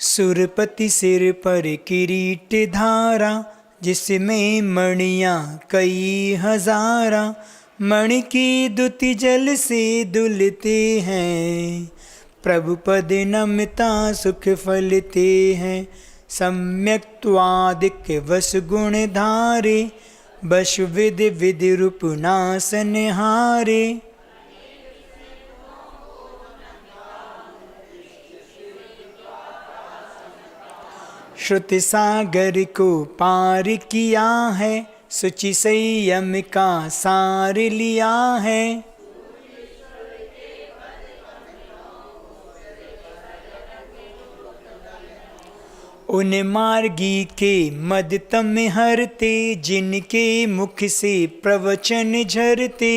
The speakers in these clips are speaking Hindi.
सुरपति सिर पर किरीट धारा, जिसमें मणियां कई हजारा। मणि की दुति जल से दुलते हैं, प्रभु पद नमता सुख फलते हैं। सम्यक त्वादिक वस गुण धारे, बश विद विद रूप नासन हारे। श्रुति सागर को पार किया है, सुचि संयम का सार लिया है। उन मार्गी के मद तम हरते, जिनके मुख से प्रवचन झरते।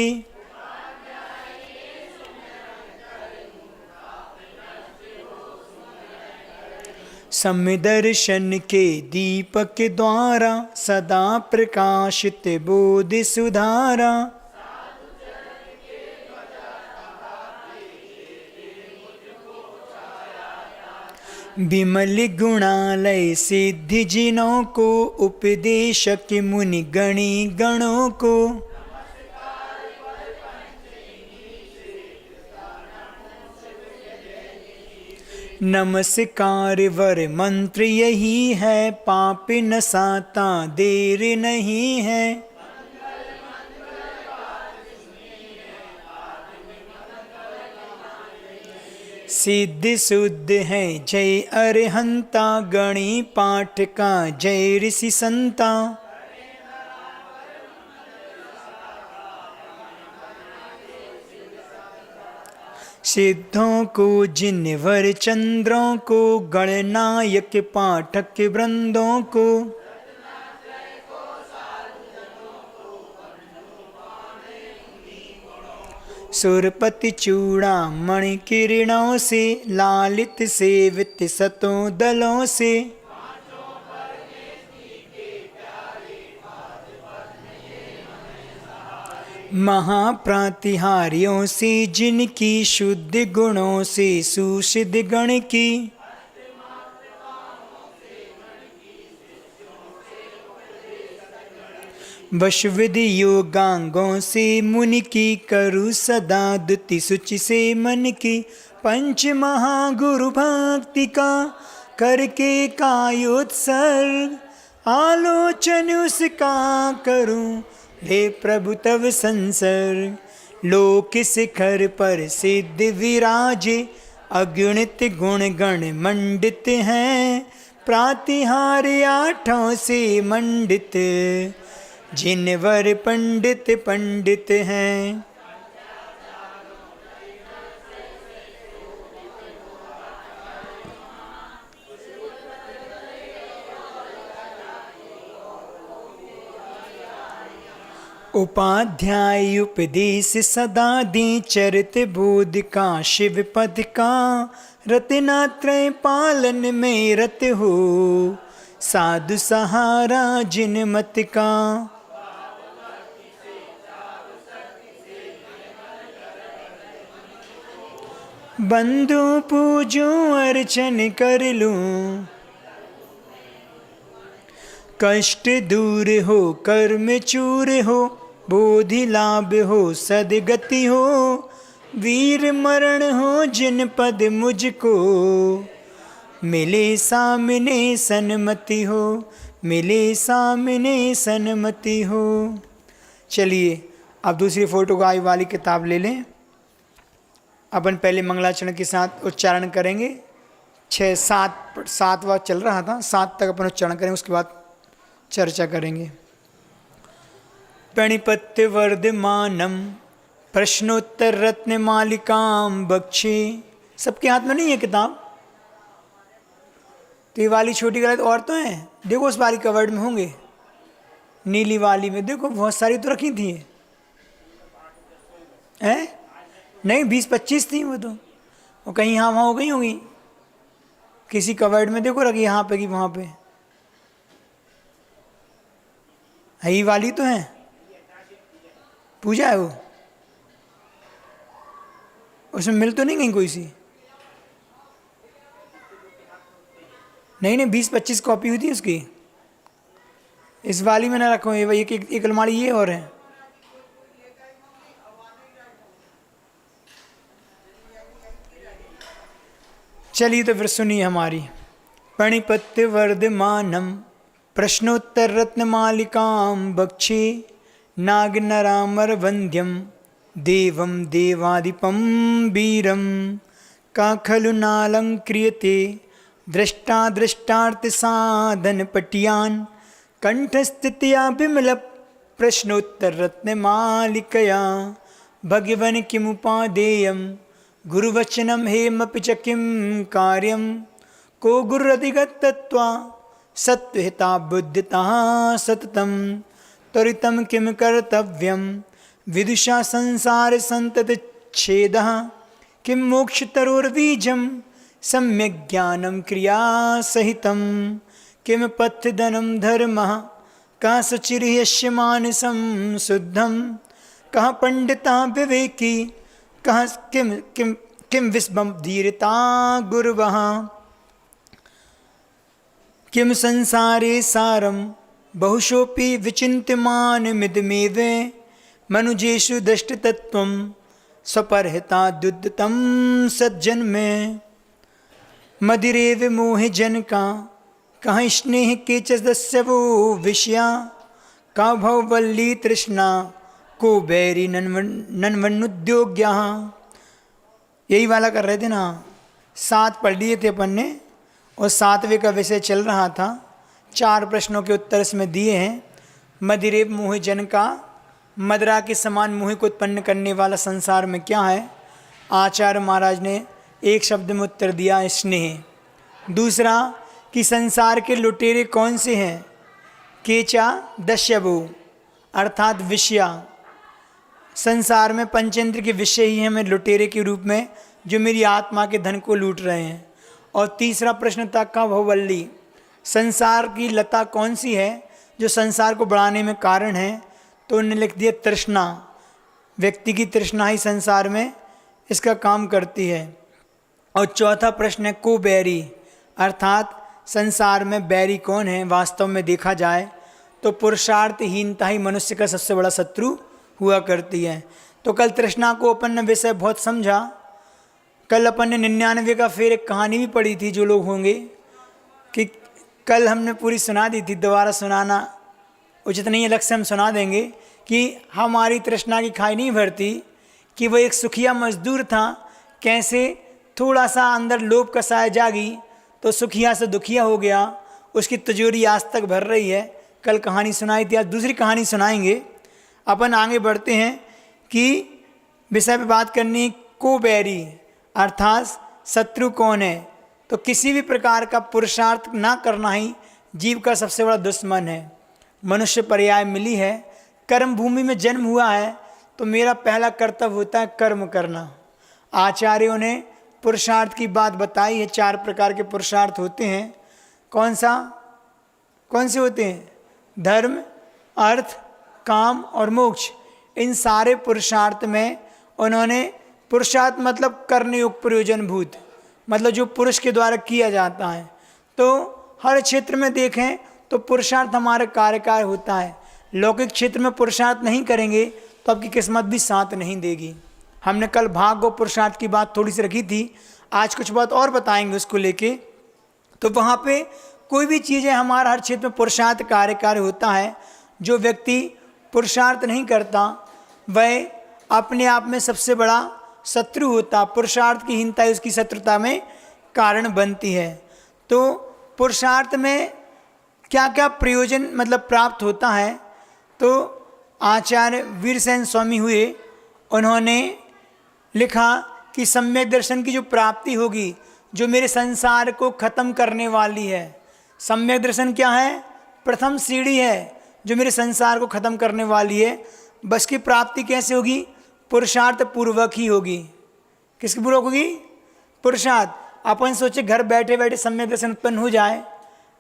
समदर्शन के दीपक द्वारा, सदा प्रकाशित बोध सुधारा। विमल गुणालय सिद्धि जिनों को, उपदेशक मुनि गणी गणों को। नमस्कार वर मंत्र यही है, पाप नसाता देर नहीं है। सिद्ध शुद्ध है जय अरहंता, गणी पाठ का जय ऋषि संता। सिद्धों को जिनवर चंद्रों को, गणनायक पाठक वृंदों को। सुरपति चूड़ा मणि किरणों से, लालित सेवित सतों दलों से। महाप्रातिहार्यों से जिनकी, शुद्ध गुणों से सुसिद्ध गण की। वशविद योगांगों से मुनि की, करु सदा दुति सुचि से मन की। पंच महागुरु भक्ति का करके कायोत्सर्ग, आलोचन उसका करूं हे प्रभु तव संसर्ग। लोक शिखर पर सिद्ध विराजे, अगणित गुण गण मंडित हैं। प्रातिहार आठों से मंडित, जिनवर पंडित पंडित हैं। उपाध्याय उपदेश सदा दी, चरित बोध का शिव पद का। रत्नात्रय पालन में रत हो, साधु सहारा जिन मत का। बंधु पूजो अर्चन कर लूं, कष्ट दूर हो कर्म चूर हो। बोधि लाभ हो सदगति हो, वीर मरण हो जिन पद मुझको। मिले सामने सन्मति हो, मिले सामने सन्मति हो। चलिए अब दूसरी फोटोग्राफी वाली किताब ले लें। अपन पहले मंगलाचरण के साथ उच्चारण करेंगे। 6-7 चल रहा था, 7 तक अपन उच्चारण करेंगे, उसके बाद चर्चा करेंगे। प्रणिपत्य वर्धमानम प्रश्नोत्तर रत्न मालिकाम बक्षे। सबके हाथ में नहीं है किताब, तो ये वाली छोटी गलत और तो हैं, देखो उस वाली कवर्ड में होंगे। नीली वाली में देखो बहुत सारी तो रखी थी हैं, नहीं 20-25 थी वो तो, वो कहीं यहाँ वहाँ हो गई होंगी। किसी कवर्ड में देखो रखी, यहाँ पे कि वहाँ पे है। ये वाली तो है, पूजा है वो, उसमें मिल तो नहीं गई कोई सी। नहीं नहीं, 20-25 कॉपी हुई थी उसकी। इस वाली में ना रखो, ये भाई एक अलमारी ये और है। चलिए तो फिर सुनिए हमारी। पणिपत्य वर्धमानम प्रश्नोत्तर रत्न मालिकाम बक्षे नाग नरामर वंद्यम देवम देवादिपम वीरम का खलु नालंक्रियते दृष्टा दृष्टार्थ साधन पटियान कंठस्थितिया विमल प्रश्नोत्तर रत्न मालिकया भगवन किमुपादेयम गुरुवचनम हेमपि च किं कार्यम को गुरुरधिगतत्वा सत्वहिता बुद्धिता सततम त्वरितम किम कर्तव्यम विदुषा संसार संतत छेदः किं मोक्षतरोर्बीजम सम्यक ज्ञानम क्रिया सहितम किम पथ्यदनम धर्मः कः सुचिर्यस्य मानसं शुद्धम कः पंडिता विवेकी कः किम किम किम विस्मम धीरता गुरुवः किम संसारे सारम बहुशोपि विचिन्त्यमान मिदमेव मनुजेषु दष्टतत्वं स्वपरहिताद्युद्धतं सज्जन्मे मदिरेव मोहि जनका कः स्नेह केचदस्य वो विषया का भववल्ली तृष्णा को बैरी नन्वनुद्योग्या। यही वाला कर रहे थे ना, 7 पढ़ लिए थे अपन ने, और 7वें का विषय चल रहा था। 4 प्रश्नों के उत्तर इसमें दिए हैं। मदिरेव मोहि जनका, मदरा के समान मोह को उत्पन्न करने वाला संसार में क्या है? आचार्य महाराज ने एक शब्द में उत्तर दिया, स्नेह। दूसरा कि संसार के लुटेरे कौन से हैं? केचा दस्यवो अर्थात विषया। संसार में पंचेंद्र के विषय ही हैं हमें लुटेरे के रूप में, जो मेरी आत्मा के धन को लूट रहे हैं। और तीसरा प्रश्न था का भववल्ली, संसार की लता कौन सी है जो संसार को बढ़ाने में कारण है? तो उन्होंने लिख दिया तृष्णा। व्यक्ति की तृष्णा ही संसार में इसका काम करती है। और चौथा प्रश्न है को बैरी, अर्थात संसार में बैरी कौन है? वास्तव में देखा जाए तो पुरुषार्थहीनता ही मनुष्य का सबसे बड़ा शत्रु हुआ करती है। तो कल तृष्णा को अपन ने विषय बहुत समझा। कल अपन ने 99 का फिर एक कहानी भी पढ़ी थी, जो लोग होंगे कि कल हमने पूरी सुना दी थी, दोबारा सुनाना उचित नहीं, अलग से हम सुना देंगे कि हमारी तृष्णा की खाई नहीं भरती कि वो एक सुखिया मजदूर था, कैसे थोड़ा सा अंदर लोभ का साया जागी तो सुखिया से दुखिया हो गया, उसकी तिजोरी आज तक भर रही है। कल कहानी सुनाई थी, आज दूसरी कहानी सुनाएंगे। अपन आगे बढ़ते हैं कि विषय पे बात करनी को बैरी अर्थात शत्रु कौन है? तो किसी भी प्रकार का पुरुषार्थ ना करना ही जीव का सबसे बड़ा दुश्मन है। मनुष्य पर्याय मिली है, कर्म भूमि में जन्म हुआ है, तो मेरा पहला कर्तव्य होता है कर्म करना। आचार्यों ने पुरुषार्थ की बात बताई है, 4 प्रकार के पुरुषार्थ होते हैं। कौन से होते हैं? धर्म, अर्थ, काम और मोक्ष। इन सारे पुरुषार्थ में उन्होंने पुरुषार्थ मतलब करने योग्य प्रयोजन भूत, मतलब जो पुरुष के द्वारा किया जाता है। तो हर क्षेत्र में देखें तो पुरुषार्थ हमारे कार्यकार होता है। लौकिक क्षेत्र में पुरुषार्थ नहीं करेंगे तो आपकी किस्मत भी साथ नहीं देगी। हमने कल भाग और पुरुषार्थ की बात थोड़ी सी रखी थी, आज कुछ बात और बताएंगे उसको लेके। तो वहाँ पे कोई भी चीज़ है, हमारा हर क्षेत्र में पुरुषार्थ कार्यकारी होता है। जो व्यक्ति पुरुषार्थ नहीं करता वह अपने आप में सबसे बड़ा शत्रु होता। पुरुषार्थ की हीनता उसकी शत्रुता में कारण बनती है। तो पुरुषार्थ में क्या क्या प्रयोजन मतलब प्राप्त होता है? तो आचार्य वीरसेन स्वामी हुए, उन्होंने लिखा कि सम्यक दर्शन की जो प्राप्ति होगी, जो मेरे संसार को खत्म करने वाली है। सम्यक दर्शन क्या है? प्रथम सीढ़ी है जो मेरे संसार को खत्म करने वाली है। बस की प्राप्ति कैसे होगी? पुरुषार्थ पूर्वक ही होगी। किसके पूर्वक होगी? पुरुषार्थ। अपन सोचे घर बैठे बैठे सम्यक दर्शन उत्पन्न हो जाए,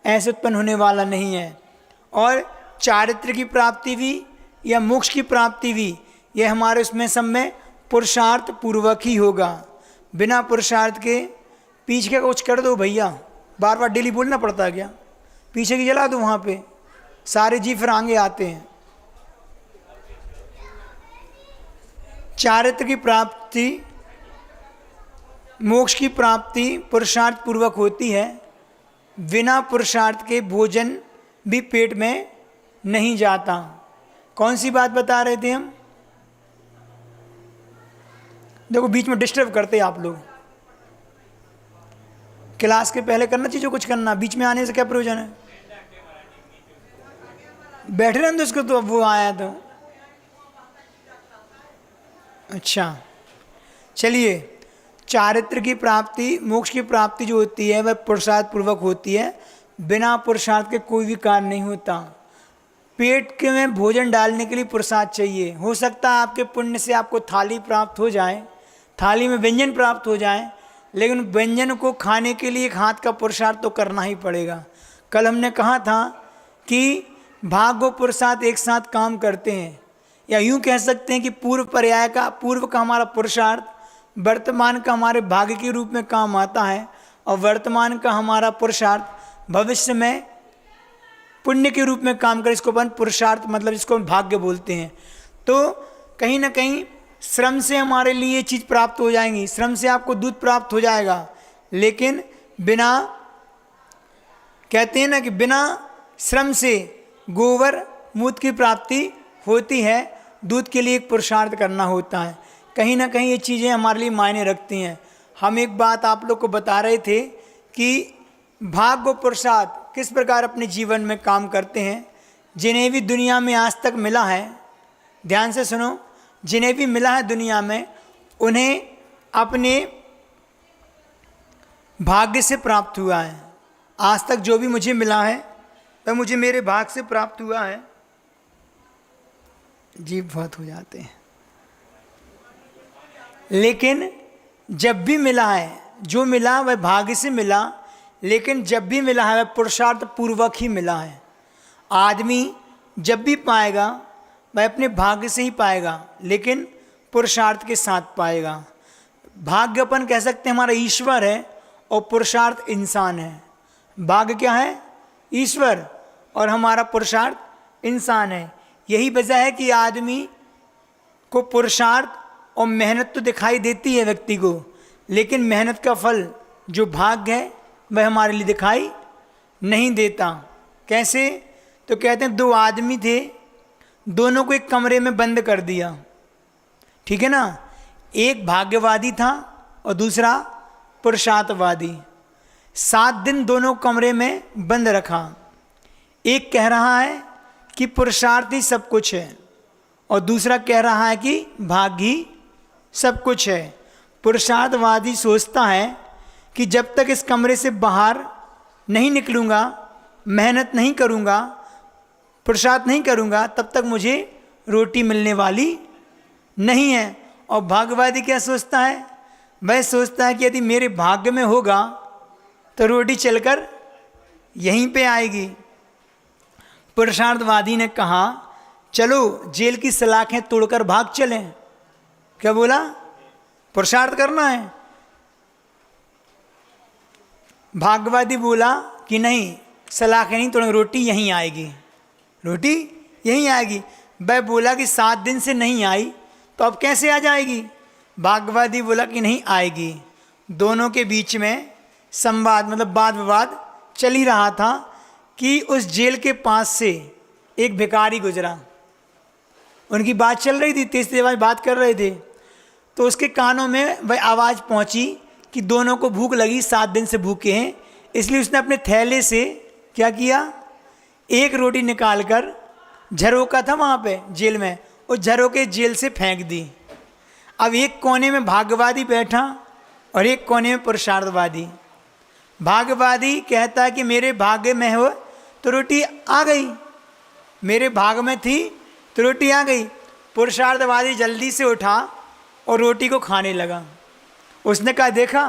ऐसे उत्पन्न होने वाला नहीं है। और चारित्र की प्राप्ति भी या मोक्ष की प्राप्ति भी, यह हमारे उसमें सब में पुरुषार्थ पूर्वक ही होगा। बिना पुरुषार्थ के पीछे का कुछ कर दो भैया, बार बार डेली बोलना पड़ता है क्या? पीछे की जला दो वहाँ पे, सारे जीव फिर आगे आते हैं। चारित्र की प्राप्ति, मोक्ष की प्राप्ति पुरुषार्थ पूर्वक होती है। बिना पुरुषार्थ के भोजन भी पेट में नहीं जाता। कौन सी बात बता रहे थे हम? देखो बीच में डिस्टर्ब करते आप लोग। क्लास के पहले करना चाहिए जो कुछ करना, बीच में आने से क्या प्रयोजन है? बैठे रहने दो उसको, तो अब वो आया तो अच्छा। चलिए, चारित्र की प्राप्ति, मोक्ष की प्राप्ति जो होती है वह पुरुषार्थ पूर्वक होती है। बिना पुरुषार्थ के कोई भी कार्य नहीं होता। पेट के में भोजन डालने के लिए पुरुषार्थ चाहिए। हो सकता है आपके पुण्य से आपको थाली प्राप्त हो जाए, थाली में व्यंजन प्राप्त हो जाए, लेकिन व्यंजन को खाने के लिए एक हाथ का पुरुषार्थ तो करना ही पड़ेगा। कल हमने कहा था कि भाग व पुरुषार्थ एक साथ काम करते हैं, या यूँ कह सकते हैं कि पूर्व पर्याय का, पूर्व का हमारा पुरुषार्थ वर्तमान का हमारे भाग्य के रूप में काम आता है, और वर्तमान का हमारा पुरुषार्थ भविष्य में पुण्य के रूप में काम करे। इसको अपन पुरुषार्थ मतलब इसको भाग्य बोलते हैं। तो कहीं ना कहीं श्रम से हमारे लिए ये चीज़ प्राप्त हो जाएंगी। श्रम से आपको दूध प्राप्त हो जाएगा, लेकिन बिना, कहते हैं ना कि बिना श्रम से गोबर मूत्र की प्राप्ति होती है, दूध के लिए एक पुरुषार्थ करना होता है। कहीं ना कहीं ये चीज़ें हमारे लिए मायने रखती हैं। हम एक बात आप लोग को बता रहे थे कि भाग्य व पुरुषार्थ किस प्रकार अपने जीवन में काम करते हैं। जिन्हें भी दुनिया में आज तक मिला है, ध्यान से सुनो, जिन्हें भी मिला है दुनिया में, उन्हें अपने भाग्य से प्राप्त हुआ है। आज तक जो भी मुझे मिला है वह मुझे मेरे भाग्य से प्राप्त हुआ है। जीव बहुत हो जाते हैं, लेकिन जब भी मिला है, जो मिला वह भाग्य से मिला, लेकिन जब भी मिला है वह पुरुषार्थ पूर्वक ही मिला है। आदमी जब भी पाएगा वह अपने भाग्य से ही पाएगा, लेकिन पुरुषार्थ के साथ पाएगा। भाग्य अपन कह सकते हैं हमारा ईश्वर है, और पुरुषार्थ इंसान है। भाग्य क्या है? ईश्वर, और हमारा पुरुषार्थ इंसान है। यही वजह है कि आदमी को पुरुषार्थ और मेहनत तो दिखाई देती है व्यक्ति को, लेकिन मेहनत का फल जो भाग्य है वह हमारे लिए दिखाई नहीं देता। कैसे? तो कहते हैं दो आदमी थे, दोनों को एक कमरे में बंद कर दिया, ठीक है ना। एक भाग्यवादी था और दूसरा पुरुषार्थवादी। 7 दिन दोनों कमरे में बंद रखा। एक कह रहा है कि पुरुषार्थ ही सब कुछ है, और दूसरा कह रहा है कि भाग्य ही सब कुछ है। पुरुषार्थवादी सोचता है कि जब तक इस कमरे से बाहर नहीं निकलूँगा, मेहनत नहीं करूँगा, पुरुषार्थ नहीं करूँगा, तब तक मुझे रोटी मिलने वाली नहीं है। और भाग्यवादी क्या सोचता है? वह सोचता है कि यदि मेरे भाग्य में होगा तो रोटी चलकर यहीं पे आएगी। पुरुषार्थवादी ने कहा चलो जेल की सलाखें तोड़कर भाग चलें। क्या बोला? पुरुषार्थ करना है। भाग्यवादी बोला कि नहीं, सलाखें नहीं तोड़ेंगे, रोटी यहीं आएगी, रोटी यहीं आएगी। वह बोला कि 7 दिन से नहीं आई तो अब कैसे आ जाएगी? भाग्यवादी बोला कि नहीं आएगी। दोनों के बीच में संवाद मतलब वाद विवाद चल ही रहा था कि उस जेल के पास से एक भिखारी गुजरा। उनकी बात चल रही थी, तेज तेज बात कर रहे थे, तो उसके कानों में वह आवाज़ पहुंची कि दोनों को भूख लगी, 7 दिन से भूखे हैं। इसलिए उसने अपने थैले से क्या किया, एक रोटी निकालकर झरोका था वहाँ पे जेल में, उस झरोके जेल से फेंक दी। अब एक कोने में भाग्यवादी बैठा और एक कोने में पुरुषार्थवादी। भाग्यवादी कहता है कि मेरे भाग्य में हो तो रोटी आ गई, मेरे भाग्य में थी तो रोटी आ गई। पुरुषार्थवादी जल्दी से उठा और रोटी को खाने लगा। उसने कहा देखा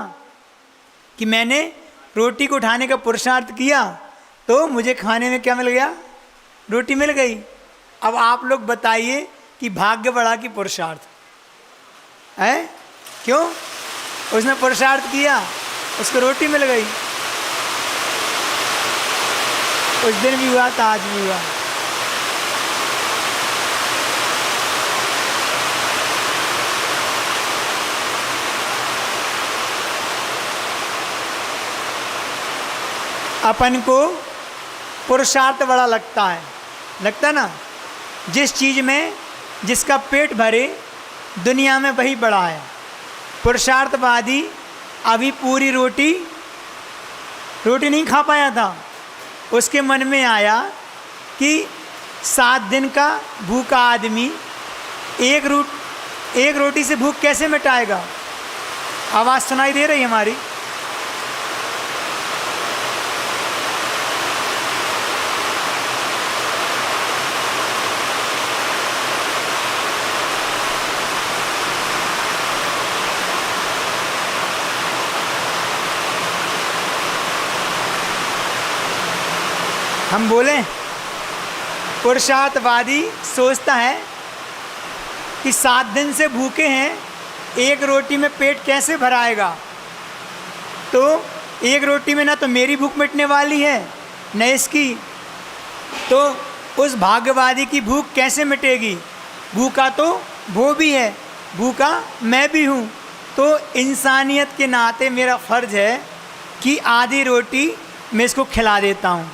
कि मैंने रोटी को उठाने का पुरुषार्थ किया तो मुझे खाने में क्या मिल गया, रोटी मिल गई। अब आप लोग बताइए कि भाग्य बढ़ा कि पुरुषार्थ है? क्यों? उसने पुरुषार्थ किया, उसको रोटी मिल गई। उस दिन भी हुआ तो आज भी हुआ। अपन को पुरुषार्थ बड़ा लगता है, लगता ना। जिस चीज़ में जिसका पेट भरे दुनिया में वही बड़ा है। पुरुषार्थवादी अभी पूरी रोटी नहीं खा पाया था, उसके मन में आया कि 7 दिन का भूखा आदमी एक रोटी से भूख कैसे मिटाएगा। आवाज़ सुनाई दे रही हमारी? हम बोले पुरुषार्थवादी सोचता है कि 7 दिन से भूखे हैं, एक रोटी में पेट कैसे भराएगा। तो एक रोटी में ना तो मेरी भूख मिटने वाली है न इसकी, तो उस भाग्यवादी की भूख कैसे मिटेगी। भूखा तो वो भी है, भूखा मैं भी हूँ। तो इंसानियत के नाते मेरा फ़र्ज़ है कि आधी रोटी मैं इसको खिला देता हूँ।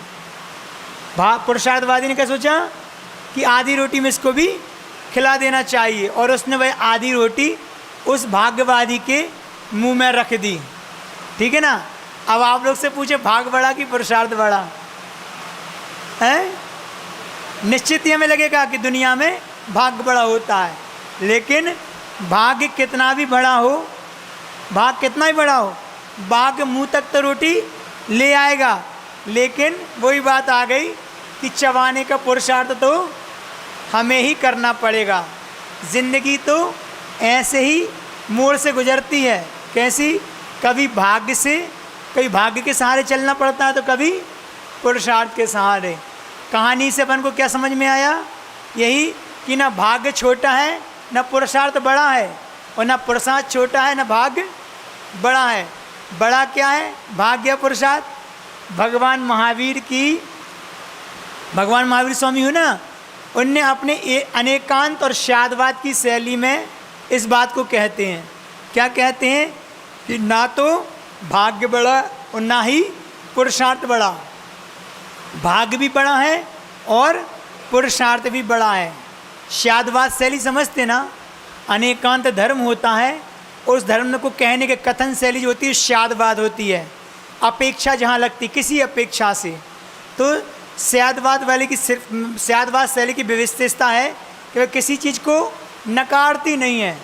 पुरुषार्थवादी ने क्या सोचा कि आधी रोटी में इसको भी खिला देना चाहिए, और उसने वह आधी रोटी उस भाग्यवादी के मुंह में रख दी। ठीक है ना। अब आप लोग से पूछे भाग बड़ा कि पुरुषार्थ बड़ा है? निश्चित ही हमें लगेगा कि दुनिया में भाग्य बड़ा होता है, लेकिन भाग्य कितना भी बड़ा हो, भाग्य कितना भी बड़ा हो, भाग्य मुंह तक तो रोटी ले आएगा, लेकिन वही बात आ गई कि चबाने का पुरुषार्थ तो हमें ही करना पड़ेगा। ज़िंदगी तो ऐसे ही मोड़ से गुजरती है। कैसी? कभी भाग्य से, कभी भाग्य के सहारे चलना पड़ता है, तो कभी पुरुषार्थ के सहारे। कहानी से अपन को क्या समझ में आया? यही कि ना भाग्य छोटा है ना पुरुषार्थ बड़ा है, और ना पुरुषार्थ छोटा है ना भाग्य बड़ा है। बड़ा क्या है, भाग्य या पुरुषार्थ? भगवान महावीर स्वामी हो ना, उनने अपने अनेकांत और शादवाद की शैली में इस बात को कहते हैं। क्या कहते हैं? कि ना तो भाग्य बड़ा और ना ही पुरुषार्थ बड़ा। भाग्य भी बड़ा है और पुरुषार्थ भी बड़ा है। शादवाद शैली समझते ना? अनेकांत धर्म होता है, उस धर्म को कहने के कथन शैली जो होती है शादवाद होती है। अपेक्षा जहाँ लगती किसी अपेक्षा से, तो शादवाद वाले की सिर्फ शादवाद शैली की विशेषता है कि वह किसी चीज़ को नकारती नहीं है।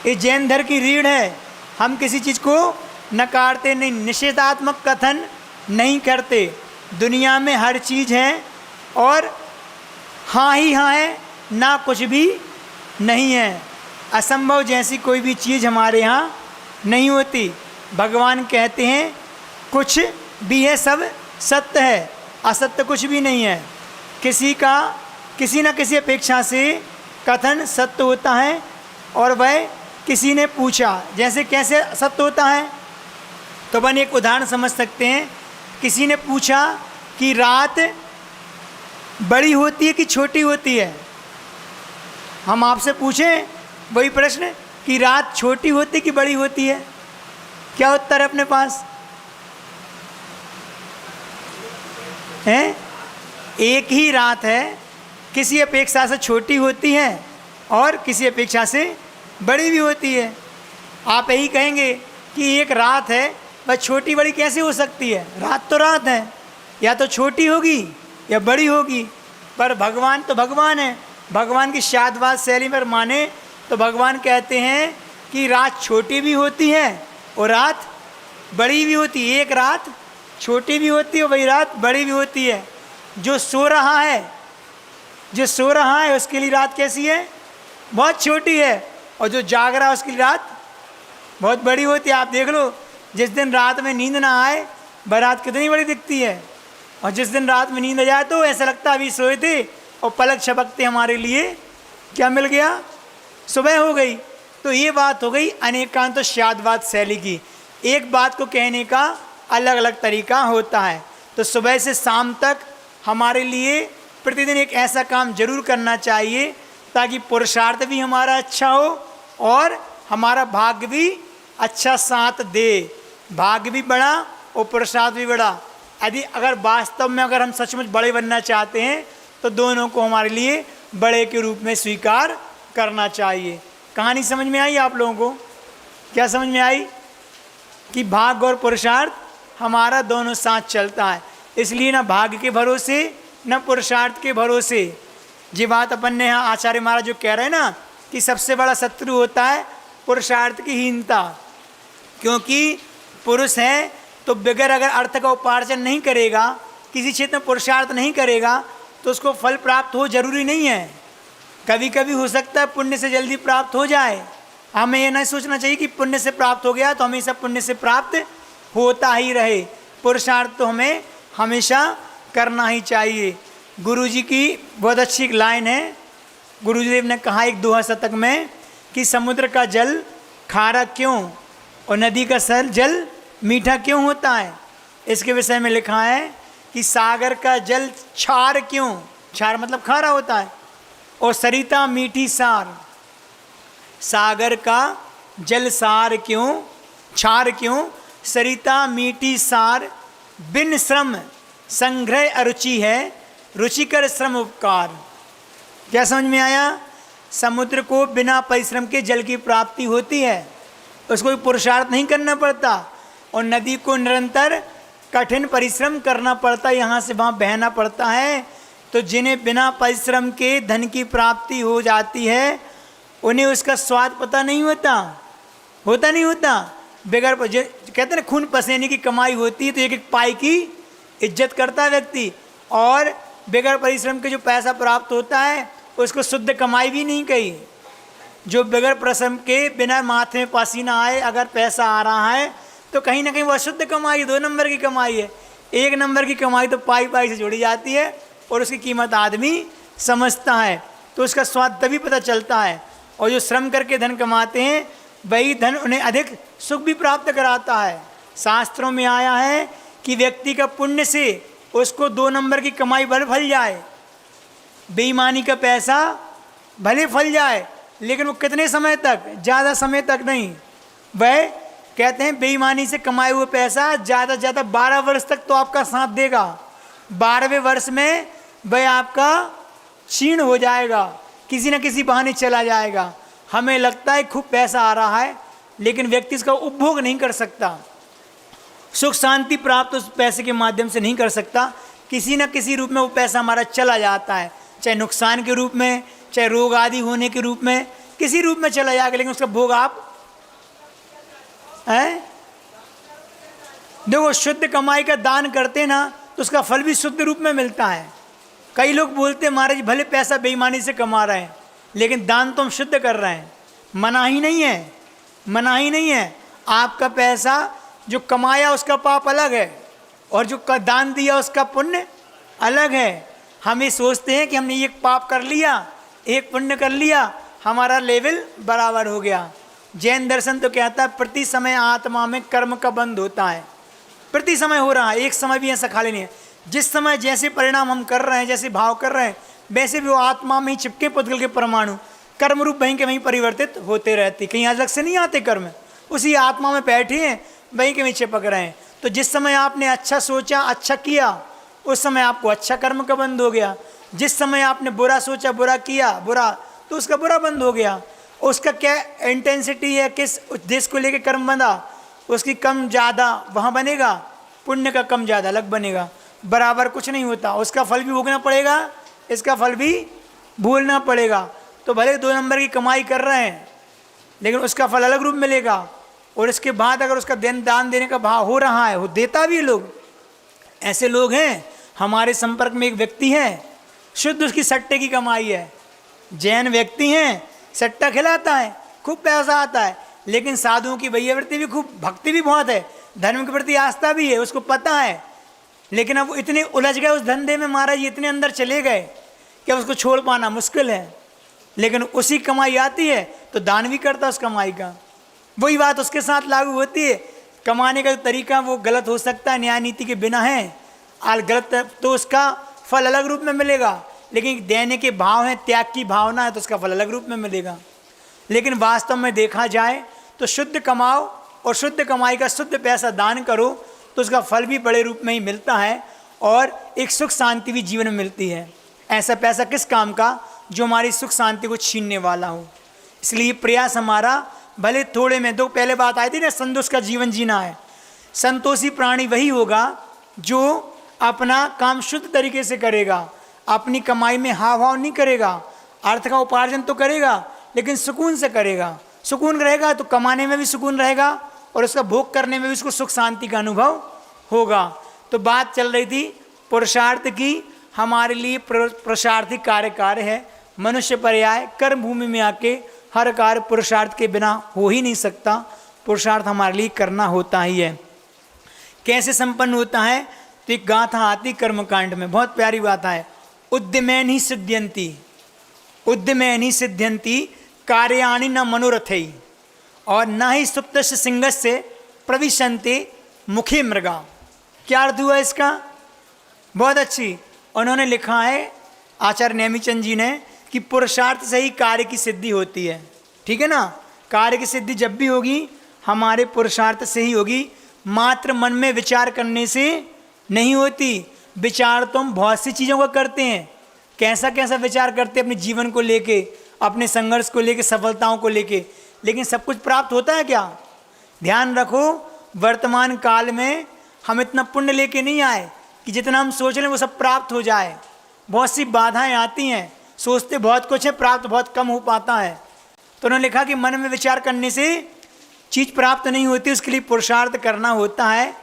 ये जैन धर्म की रीढ़ है, हम किसी चीज़ को नकारते नहीं, निषेधात्मक कथन नहीं करते। दुनिया में हर चीज़ है और हाँ ही हाँ है, ना कुछ भी नहीं है। असंभव जैसी कोई भी चीज़ हमारे यहाँ नहीं होती। भगवान कहते हैं कुछ भी है सब सत्य है, असत्य कुछ भी नहीं है। किसी न किसी अपेक्षा से कथन सत्य होता है, और वह किसी ने पूछा जैसे कैसे सत्य होता है, तो अपन एक उदाहरण समझ सकते हैं। किसी ने पूछा कि रात बड़ी होती है कि छोटी होती है। हम आपसे पूछें वही प्रश्न कि रात छोटी होती कि बड़ी होती है, क्या उत्तर है अपने पास? हैं? एक ही रात है, किसी अपेक्षा से छोटी होती है और किसी अपेक्षा से बड़ी भी होती है। आप यही कहेंगे कि एक रात है, वह छोटी बड़ी कैसे हो सकती है? रात तो रात है, या तो छोटी होगी या बड़ी होगी। पर भगवान तो भगवान है। भगवान की शादवाद शैली पर माने तो भगवान कहते हैं कि रात छोटी भी होती है और रात बड़ी भी होती है। एक रात छोटी भी होती है, वही रात बड़ी भी होती है। जो सो रहा है उसके लिए रात कैसी है? बहुत छोटी है। और जो जाग रहा है उसके लिए रात बहुत बड़ी होती है। आप देख लो, जिस दिन रात में नींद ना आए वह रात कितनी बड़ी दिखती है, और जिस दिन रात में नींद आ जाए तो ऐसा लगता है अभी सोए थे और पलक झपकते हमारे लिए क्या मिल गया? सुबह हो गई। तो ये बात हो गई अनेकांत शादवाद शैली की। एक बात को कहने का अलग अलग तरीका होता है। तो सुबह से शाम तक हमारे लिए प्रतिदिन एक ऐसा काम जरूर करना चाहिए ताकि पुरुषार्थ भी हमारा अच्छा हो और हमारा भाग्य भी अच्छा साथ दे। भाग्य भी बड़ा और पुरुषार्थ भी बड़ा। यदि अगर वास्तव में अगर हम सचमुच बड़े बनना चाहते हैं तो दोनों को हमारे लिए बड़े के रूप में स्वीकार करना चाहिए। कहानी समझ में आई आप लोगों को? क्या समझ में आई कि भाग्य और पुरुषार्थ हमारा दोनों साथ चलता है, इसलिए ना भाग्य के भरोसे न पुरुषार्थ के भरोसे। ये बात अपन ने यहाँ आचार्य महाराज जो कह रहे हैं ना कि सबसे बड़ा शत्रु होता है पुरुषार्थ की हीनता, क्योंकि पुरुष है तो बगैर अगर अर्थ का उपार्जन नहीं करेगा, किसी क्षेत्र में पुरुषार्थ नहीं करेगा तो उसको फल प्राप्त हो जरूरी नहीं है। कभी कभी हो सकता है पुण्य से जल्दी प्राप्त हो जाए। हमें ये नहीं सोचना चाहिए कि पुण्य से प्राप्त हो गया तो हमेशा पुण्य से प्राप्त होता ही रहे। पुरुषार्थ तो हमें हमेशा करना ही चाहिए। गुरुजी की बहुत अच्छी एक लाइन है। गुरुदेव ने कहा एक दोहा शतक में कि समुद्र का जल खारा क्यों और नदी का जल मीठा क्यों होता है। इसके विषय में लिखा है कि सागर का जल क्षार क्यों, क्षार मतलब खारा होता है, और सरिता मीठी सार। सागर का जल सार क्यों, क्षार क्यों, सरिता मीठी सार। बिन श्रम संग्रह अरुचि है, रुचिकर श्रम उपकार। क्या समझ में आया? समुद्र को बिना परिश्रम के जल की प्राप्ति होती है, उसको कोई पुरुषार्थ नहीं करना पड़ता। और नदी को निरंतर कठिन परिश्रम करना पड़ता है, यहाँ से वहाँ बहना पड़ता है। तो जिन्हें बिना परिश्रम के धन की प्राप्ति हो जाती है उन्हें उसका स्वाद पता नहीं होता, होता नहीं होता। बगैर कहते हैं ना खून पसीने की कमाई होती है तो एक एक पाई की इज्जत करता है व्यक्ति, और बगैर परिश्रम के जो पैसा प्राप्त होता है उसको शुद्ध कमाई भी नहीं कही। जो बगैर परिश्रम के बिना माथे में पसीना आए अगर पैसा आ रहा है तो कहीं ना कहीं वो अशुद्ध कमाई, 2 नंबर की कमाई है। 1 नंबर की कमाई तो पाई पाई से जोड़ी जाती है और उसकी कीमत आदमी समझता है, तो उसका स्वाद तभी पता चलता है। और जो श्रम करके धन कमाते हैं वही धन उन्हें अधिक सुख भी प्राप्त कराता है। शास्त्रों में आया है कि व्यक्ति का पुण्य से उसको 2 नंबर की कमाई भले फल जाए, बेईमानी का पैसा भले फल जाए, लेकिन वो कितने समय तक, ज़्यादा समय तक नहीं। वह कहते हैं बेईमानी से कमाए हुए पैसा ज़्यादा से ज़्यादा 12 वर्ष तक तो आपका साथ देगा। 12वें वर्ष में वह आपका क्षीण हो जाएगा, किसी न किसी बहाने चला जाएगा। हमें लगता है खूब पैसा आ रहा है, लेकिन व्यक्ति इसका उपभोग नहीं कर सकता, सुख शांति प्राप्त उस पैसे के माध्यम से नहीं कर सकता। किसी न किसी रूप में वो पैसा हमारा चला जाता है, चाहे नुकसान के रूप में, चाहे रोग आदि होने के रूप में, किसी रूप में चला जाएगा, लेकिन उसका भोग आप हैं। देखो शुद्ध कमाई का दान करते ना तो उसका फल भी शुद्ध रूप में मिलता है। कई लोग बोलते हैं महाराज भले पैसा बेईमानी से कमा रहे हैं लेकिन दान तो हम शुद्ध कर रहे हैं। मना ही नहीं है, मना ही नहीं है। आपका पैसा जो कमाया उसका पाप अलग है और जो दान दिया उसका पुण्य अलग है। हम ये सोचते हैं कि हमने एक पाप कर लिया, एक पुण्य कर लिया, हमारा लेवल बराबर हो गया। जैन दर्शन तो कहता है प्रति समय आत्मा में कर्म का बंध होता है। प्रति समय हो रहा है, एक समय भी ऐसा खाली नहीं है। जिस समय जैसे परिणाम हम कर रहे हैं, जैसे भाव कर रहे हैं, वैसे भी वो आत्मा में ही चिपके पुद्गल के परमाणु कर्म रूप वहीं के वहीं परिवर्तित होते रहते, कहीं अलग से नहीं आते कर्म, उसी आत्मा में बैठे हैं, वहीं के वहीं चिपक रहे हैं। तो जिस समय आपने अच्छा सोचा, अच्छा किया, उस समय आपको अच्छा कर्म का बंध हो गया। जिस समय आपने बुरा सोचा, बुरा किया, बुरा, तो उसका बुरा बंद हो गया। उसका क्या इंटेंसिटी है, किस उद्देश्य को लेकर कर्म बंधा, उसकी कम ज़्यादा वहाँ बनेगा, पुण्य का कम ज़्यादा अलग बनेगा, बराबर कुछ नहीं होता। उसका फल भी भोगना पड़ेगा, इसका फल भी भूलना पड़ेगा। तो भले 2 नंबर की कमाई कर रहे हैं लेकिन उसका फल अलग रूप मिलेगा। और इसके बाद अगर उसका दान देने का भाव हो रहा है, वो देता भी लोग। ऐसे लोग हैं, हमारे संपर्क में एक व्यक्ति है, शुद्ध उसकी सट्टे की कमाई है। जैन व्यक्ति हैं, सट्टा खिलाता है, खूब पैसा आता है, लेकिन साधुओं की वैयावृत्ति भी खूब, भक्ति भी बहुत है, धर्म के प्रति आस्था भी है, उसको पता है। लेकिन अब वो इतने उलझ गए उस धंधे में, महाराज इतने अंदर चले गए कि अब उसको छोड़ पाना मुश्किल है। लेकिन उसी कमाई आती है तो दान भी करता उस कमाई का। वही बात उसके साथ लागू होती है। कमाने का तरीका वो गलत हो सकता है, न्याय नीति के बिना है, गलत तो उसका फल अलग रूप में मिलेगा, लेकिन देने के भाव हैं, त्याग की भावना है तो उसका फल अलग रूप में मिलेगा। लेकिन वास्तव में देखा जाए तो शुद्ध कमाओ और शुद्ध कमाई का शुद्ध पैसा दान करो तो उसका फल भी बड़े रूप में ही मिलता है और एक सुख शांति भी जीवन में मिलती है। ऐसा पैसा किस काम का जो हमारी सुख शांति को छीनने वाला हो। इसलिए प्रयास हमारा भले थोड़े में दो, पहले बात आई थी ना, संतोष का जीवन जीना है। संतोषी प्राणी वही होगा जो अपना काम शुद्ध तरीके से करेगा, अपनी कमाई में हाव भाव नहीं करेगा, अर्थ का उपार्जन तो करेगा लेकिन सुकून से करेगा। सुकून रहेगा तो कमाने में भी सुकून रहेगा और उसका भोग करने में भी उसको सुख शांति का अनुभव होगा। तो बात चल रही थी पुरुषार्थ की। हमारे लिए पुरुषार्थी कार्य है। मनुष्य पर्याय कर्म भूमि में आके हर कार्य पुरुषार्थ के बिना हो ही नहीं सकता। पुरुषार्थ हमारे लिए करना होता ही है। कैसे संपन्न होता है तो एक गाथा आती कर्मकांड में, बहुत प्यारी बात है। उद्यमेन ही सिद्ध्यंती, उद्यमेन ही सिद्ध्यंती कार्याणि न मनोरथई और न ही सुप्तस्य सिंहस्य प्रविशन्ते मुखे मृगा। क्या अर्थ हुआ इसका? बहुत अच्छी उन्होंने लिखा है आचार्य नेमिचंद जी ने कि पुरुषार्थ से ही कार्य की सिद्धि होती है। ठीक है ना, कार्य की सिद्धि जब भी होगी हमारे पुरुषार्थ से ही होगी। मात्र मन में विचार करने से नहीं होती। विचार तो हम बहुत सी चीज़ों का करते हैं। कैसा कैसा विचार करते हैं अपने जीवन को लेके, अपने संघर्ष को लेके, सफलताओं को लेके, लेकिन सब कुछ प्राप्त होता है क्या? ध्यान रखो, वर्तमान काल में हम इतना पुण्य लेके नहीं आए कि जितना हम सोच लें वो सब प्राप्त हो जाए। बहुत सी बाधाएं आती हैं, सोचते बहुत कुछ है, प्राप्त बहुत कम हो पाता है। तो उन्होंने लिखा कि मन में विचार करने से चीज़ प्राप्त नहीं होती, उसके लिए पुरुषार्थ करना होता है।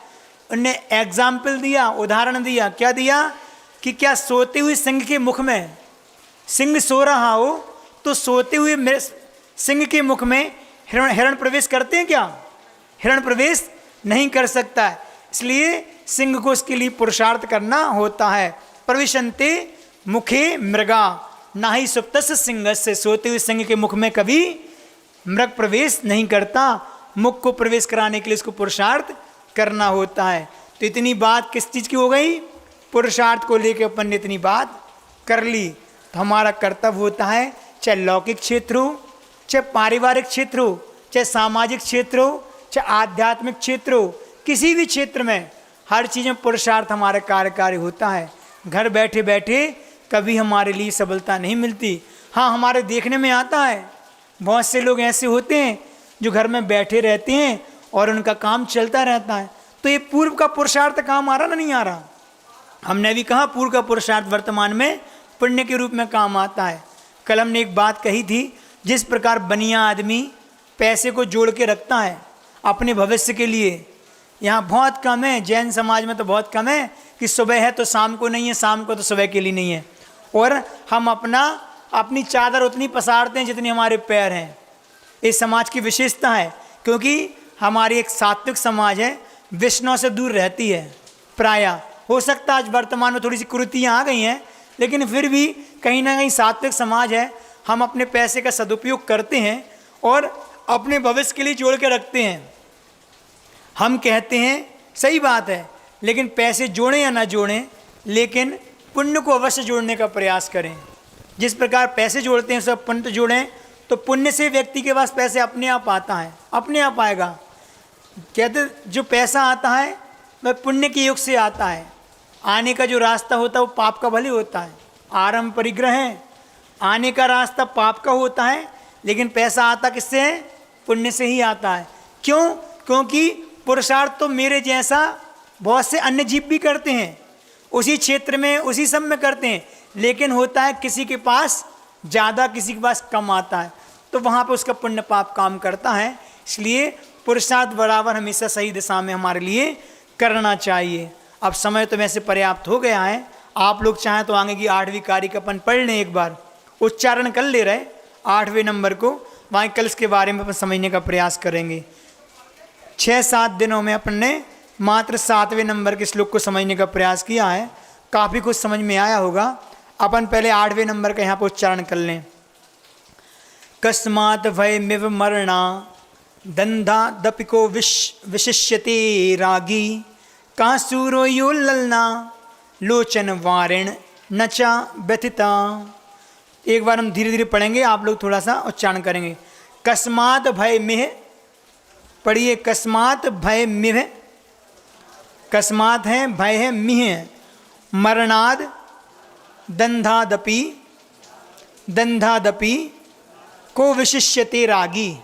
उनने एग्जाम्पल दिया, उदाहरण दिया। क्या दिया कि क्या सोते हुए सिंह के मुख में, सिंह सो रहा हो तो सोते हुए सिंह के मुख में हिरण प्रवेश करते हैं क्या? हिरण प्रवेश नहीं कर सकता है। इसलिए सिंह को उसके लिए पुरुषार्थ करना होता है। प्रविशन्ते मुखे मृगा ना ही सुप्तस्य सिंहस्य, सोते हुए सिंह के मुख में कभी मृग प्रवेश नहीं करता। मुख को प्रवेश कराने के लिए इसको पुरुषार्थ करना होता है। तो इतनी बात किस चीज़ की हो गई? पुरुषार्थ को लेकर अपन ने इतनी बात कर ली। तो हमारा कर्तव्य होता है, चाहे लौकिक क्षेत्र हो, चाहे पारिवारिक क्षेत्र हो, चाहे सामाजिक क्षेत्र हो, चाहे आध्यात्मिक क्षेत्र हो, किसी भी क्षेत्र में हर चीज़ में पुरुषार्थ हमारा कार्यकारी होता है। घर बैठे बैठे कभी हमारे लिए सफलता नहीं मिलती। हाँ, हमारे देखने में आता है बहुत से लोग ऐसे होते हैं जो घर में बैठे रहते हैं और उनका काम चलता रहता है। तो ये पूर्व का पुरुषार्थ काम आ रहा ना नहीं आ रहा? हमने भी कहा पूर्व का पुरुषार्थ वर्तमान में पुण्य के रूप में काम आता है। कल हमने एक बात कही थी, जिस प्रकार बनिया आदमी पैसे को जोड़ के रखता है अपने भविष्य के लिए, यहाँ बहुत कम है, जैन समाज में तो बहुत कम है कि सुबह है तो शाम को नहीं है, शाम को तो सुबह के लिए नहीं है। और हम अपनी चादर उतनी पसारते हैं जितनी हमारे पैर हैं। इस समाज की विशेषता है, क्योंकि हमारी एक सात्विक समाज है, विष्णु से दूर रहती है प्रायः। हो सकता है आज वर्तमान में थोड़ी सी कुरीतियाँ आ गई हैं, लेकिन फिर भी कहीं ना कहीं सात्विक समाज है। हम अपने पैसे का सदुपयोग करते हैं और अपने भविष्य के लिए जोड़ के रखते हैं। हम कहते हैं सही बात है, लेकिन पैसे जोड़ें या ना जोड़ें, लेकिन पुण्य को अवश्य जोड़ने का प्रयास करें। जिस प्रकार पैसे जोड़ते हैं सब पुण्य जोड़ें, तो पुण्य से व्यक्ति के पास पैसे अपने आप आता है, अपने आप आएगा। कहते जो पैसा आता है वह पुण्य के योग से आता है। आने का जो रास्ता होता है वो पाप का भले होता है। आरंभ परिग्रह है, आने का रास्ता पाप का होता है, लेकिन पैसा आता किससे है? पुण्य से ही आता है। क्यों? क्योंकि पुरुषार्थ तो मेरे जैसा बहुत से अन्य जीव भी करते हैं, उसी क्षेत्र में उसी सब में करते हैं, लेकिन होता है किसी के पास ज़्यादा, किसी के पास कम आता है, तो वहाँ पर उसका पुण्य पाप काम करता है। इसलिए पुरुषार्थ बराबर हमेशा सही दिशा में हमारे लिए करना चाहिए। अब समय तो वैसे पर्याप्त हो गया है। आप लोग चाहें तो आगे की 8वीं कारिका अपन पढ़ लें, एक बार उच्चारण कर ले रहे 8वें नंबर को, वहाँ कल इसके बारे में अपन समझने का प्रयास करेंगे। 6-7 दिनों में अपन ने मात्र 7वें नंबर के श्लोक को समझने का प्रयास किया है। काफ़ी कुछ समझ में आया होगा। अपन पहले 8वें नंबर का यहाँ पर उच्चारण कर लें। कस्मात् भयमिव मरणा दंधा दपिको विशिष्यते रागी कासूरो यो ललना लोचन वारिण न च व्यथिता। एक बार हम धीरे धीरे पढ़ेंगे, आप लोग थोड़ा सा उच्चारण करेंगे। कस्मात् भय मिह, पढ़िए कस्मात् भय मिह, कस्मात् है भय है मिह है, मरणाद दंधादपि, दंधादपि को विशिष्यते रागी।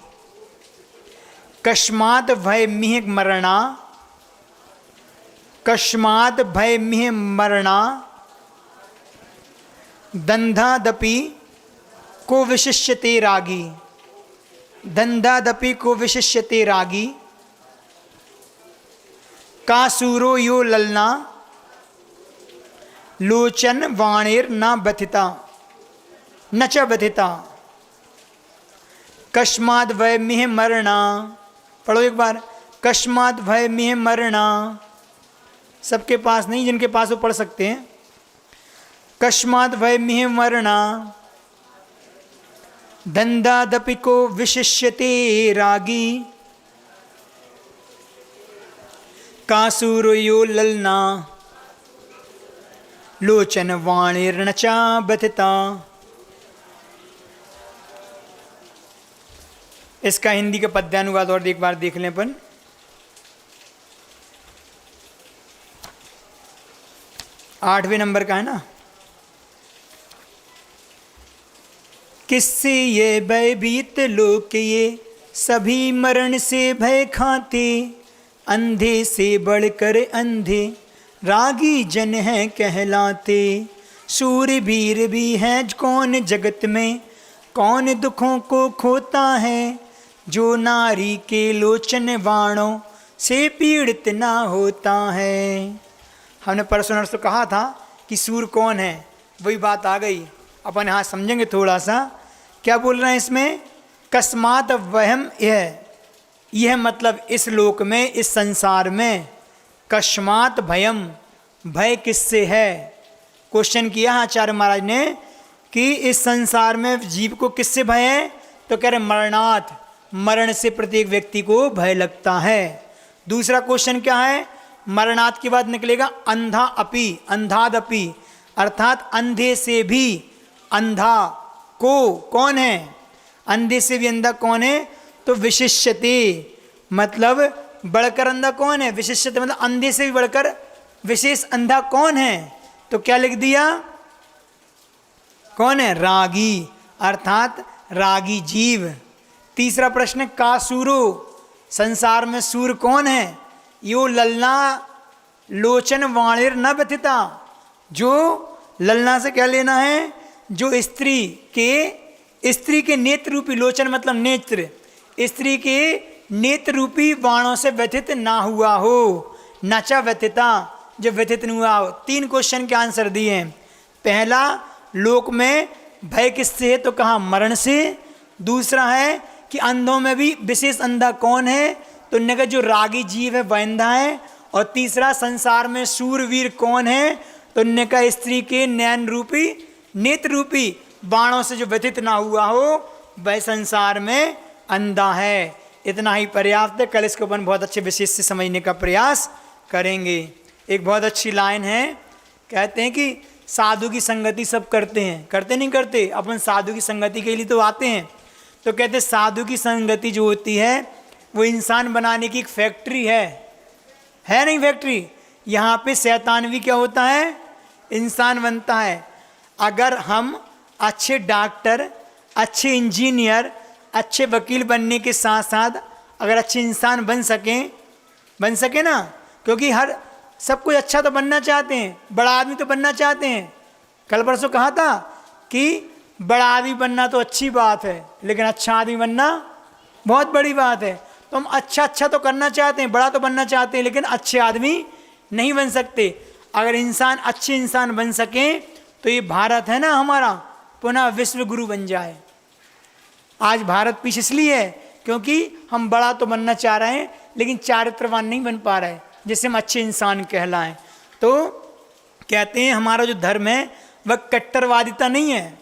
कस्मात् भय मिह मरणा, कस्मात् भय मिह मरणा, दंधादपि को विशिष्यते रागी, दंधादपि को विशिष्यते रागी। कासूरो यो ललना, लोचन वाणीर न व्यथिता, न च व्यथिता। कस्मात् भय मिह मरणा, पढ़ो एक बार। कस्मात् भय मिह मरणा, सबके पास नहीं, जिनके पास वो पढ़ सकते हैं। कस्मात् भय मिह मरणा, दंदादपि को विशिष्यते रागी। कासूरो यो ललना, लोचन वाणीर्न च व्यथिता। इसका हिंदी का पद्यानुवाद और एक बार देख लें अपन। 8वें नंबर का है ना। किससे ये भयभीत लोक ये, सभी मरण से भय खाते। अंधे से बढ़कर अंधे, रागी जन है कहलाते। शूरवीर भी है कौन जगत में, कौन दुखों को खोता है। जो नारी के लोचन बाणों से पीड़ित ना होता है। हमने परसों नरसों कहा था कि सूर कौन है, वही बात आ गई। अपन यहाँ समझेंगे थोड़ा सा क्या बोल रहे हैं इसमें। कस्मात् वहम, यह मतलब इस लोक में, इस संसार में। कस्मात् भयम, भय किससे है। क्वेश्चन किया आचार्य महाराज ने कि इस संसार में जीव को किससे भय है, तो कह रहे मरणात्, मरण से प्रत्येक व्यक्ति को भय लगता है। दूसरा क्वेश्चन क्या है, मरणात् के बाद निकलेगा अंधा अपि, अंधादपि, अर्थात अंधे से भी अंधा को कौन है, अंधे से भी अंधा कौन है, तो विशिष्यते मतलब बढ़कर अंधा कौन है, विशिष्यते मतलब अंधे से भी बढ़कर विशेष अंधा कौन है, तो क्या लिख दिया, कौन है, रागी, अर्थात रागी जीव। तीसरा प्रश्न कासूरो, संसार में सूर कौन है, यो ललना लोचन वाणिर न व्यथिता, जो ललना से क्या लेना है, जो स्त्री के नेत्र रूपी, लोचन मतलब नेत्र, स्त्री के नेत्र रूपी बाणों से व्यथित ना हुआ हो, नचा व्यथिता, जो व्यथित नहीं हुआ हो। 3 क्वेश्चन के आंसर दिए हैं। पहला, लोक में भय किससे है, तो कहा मरण से। दूसरा है कि अंधों में भी विशेष अंधा कौन है, तो उनने कहा जो रागी जीव है वह अंधा है। और तीसरा, संसार में शूरवीर कौन है, तो उनने कहा स्त्री के नयन रूपी, नेत्र रूपी बाणों से जो व्यथित ना हुआ हो वह संसार में अंधा है। इतना ही पर्याप्त है। कल इसको अपन बहुत अच्छे विशेष से समझने का प्रयास करेंगे। एक बहुत अच्छी लाइन है, कहते हैं कि साधु की संगति सब करते हैं, करते नहीं करते, अपन साधु की संगति के लिए तो आते हैं। तो कहते हैं साधु की संगति जो होती है वो इंसान बनाने की एक फैक्ट्री है नहीं फैक्ट्री। यहाँ पे शैतान भी क्या होता है, इंसान बनता है। अगर हम अच्छे डॉक्टर, अच्छे इंजीनियर, अच्छे वकील बनने के साथ साथ अगर अच्छे इंसान बन सके ना, क्योंकि हर सब कोई अच्छा तो बनना चाहते हैं, बड़ा आदमी तो बनना चाहते हैं। कल परसों कहा था कि बड़ा आदमी बनना तो अच्छी बात है, लेकिन अच्छा आदमी बनना बहुत बड़ी बात है। तो हम अच्छा तो करना चाहते हैं, बड़ा तो बनना चाहते हैं, लेकिन अच्छे आदमी नहीं बन सकते। अगर इंसान अच्छे इंसान बन सके तो ये भारत है ना हमारा, पुनः विश्व गुरु बन जाए। आज भारत पीछे इसलिए है क्योंकि हम बड़ा तो बनना चाह रहे हैं, लेकिन चारित्रवान नहीं बन पा रहे, जिससे हम अच्छे इंसान कहलाएं। तो कहते हैं हमारा जो धर्म है वह कट्टरवादिता नहीं है,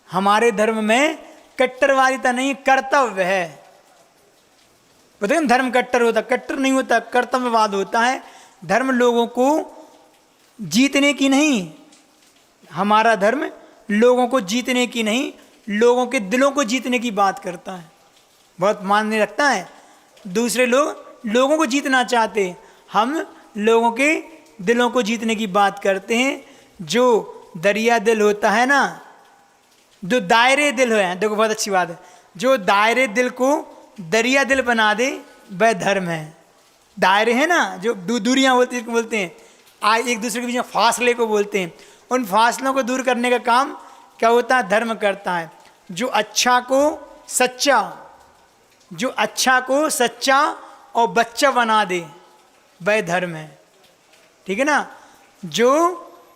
हमारे धर्म में कट्टरवादिता नहीं, कर्तव्य है। बताइए ना, धर्म कट्टर होता, कट्टर नहीं होता, कर्तव्यवाद होता है। धर्म लोगों को जीतने की नहीं, हमारा धर्म लोगों को जीतने की नहीं, लोगों के दिलों को जीतने की बात करता है। बहुत मानने रखता है। दूसरे लोग लोगों को जीतना चाहते हैं, हम लोगों के दिलों को जीतने की बात करते हैं। जो दरिया दिल होता है ना, जो दायरे दिल है, देखो बहुत अच्छी बात है, जो दायरे दिल को दरिया दिल बना दे वह धर्म है। दायरे हैं ना, जो दूरियां बोलते हैं, एक दूसरे के बीच में फासले को बोलते हैं, उन फासलों को दूर करने का काम क्या होता है? धर्म करता है। जो अच्छा को सच्चा, जो अच्छा को सच्चा और बच्चा बना दे वह धर्म है। ठीक है ना? जो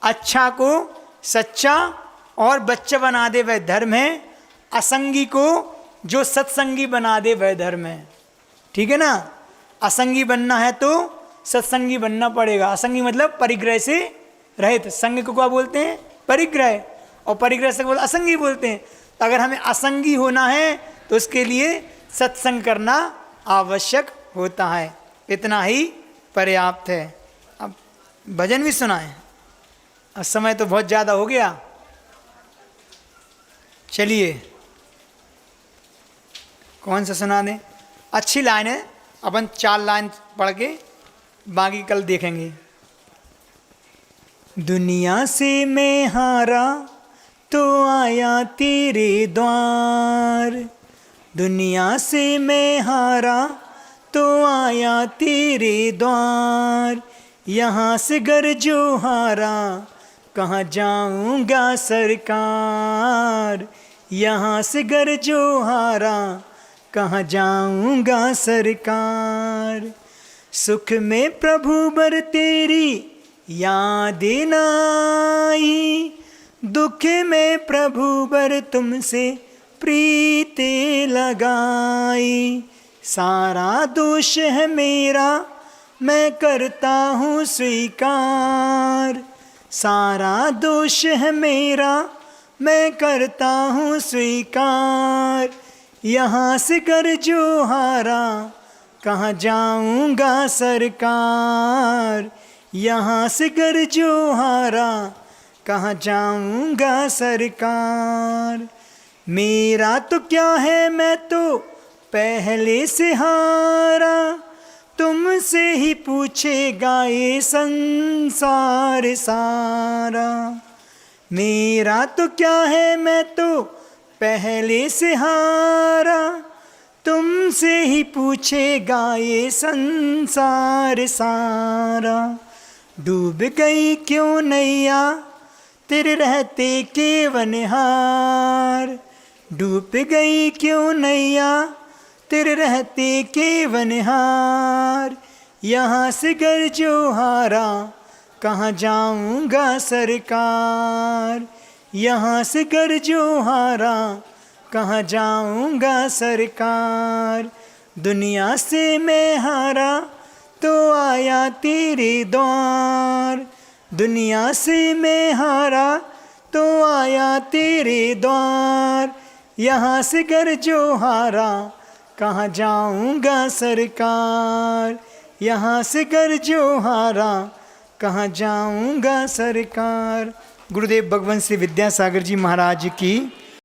अच्छा को सच्चा और बच्चा बना दे वह धर्म है। असंगी को जो सत्संगी बना दे वह धर्म है। ठीक है ना? असंगी बनना है तो सत्संगी बनना पड़ेगा। असंगी मतलब परिग्रह से रहित। संग को क्या बोलते हैं? परिग्रह। और परिग्रह से बोलते असंगी बोलते हैं। तो अगर हमें असंगी होना है तो उसके लिए सत्संग करना आवश्यक होता है। इतना ही पर्याप्त है। अब भजन भी सुनाएं। अब समय तो बहुत ज़्यादा हो गया। चलिए कौन सा सुना दें? अच्छी लाइन है, अपन 4 लाइन पढ़ के बाकी कल देखेंगे। दुनिया से मैं हारा तो आया तेरे द्वार, दुनिया से मैं हारा तो आया तेरे द्वार। यहाँ से गर जो हारा कहाँ जाऊँगा सरकार, यहाँ से गर जो हारा कहाँ जाऊँगा सरकार। सुख में प्रभु बर तेरी यादें आई, दुख में प्रभु बर तुमसे प्रीति लगाई। सारा दोष है मेरा मैं करता हूँ स्वीकार, सारा दोष है मेरा मैं करता हूँ स्वीकार। यहाँ से कर जो हारा कहाँ जाऊँगा सरकार, यहाँ से कर जो हारा कहाँ जाऊँगा सरकार। मेरा तो क्या है मैं तो पहले से हारा, तुमसे ही पूछेगा ये संसार सारा। मेरा तो क्या है मैं तो पहले से हारा, तुमसे ही पूछेगा ये संसार सारा। डूब गई क्यों नैया तेरे रहते केवनहार, डूब गई क्यों नैया तेरे रहते केवनहार। यहाँ से गर जो हारा कहाँ जाऊँगा सरकार, यहाँ से गर जो हारा कहाँ जाऊँगा सरकार। दुनिया से मैं हारा तो आया तेरे द्वार, दुनिया से मैं हारा तो आया तेरे द्वार। यहाँ से गर जो हारा कहाँ जाऊँगा सरकार, यहाँ से गर जो हारा कहाँ जाऊँगा सरकार। गुरुदेव भगवान श्री विद्यासागर जी महाराज की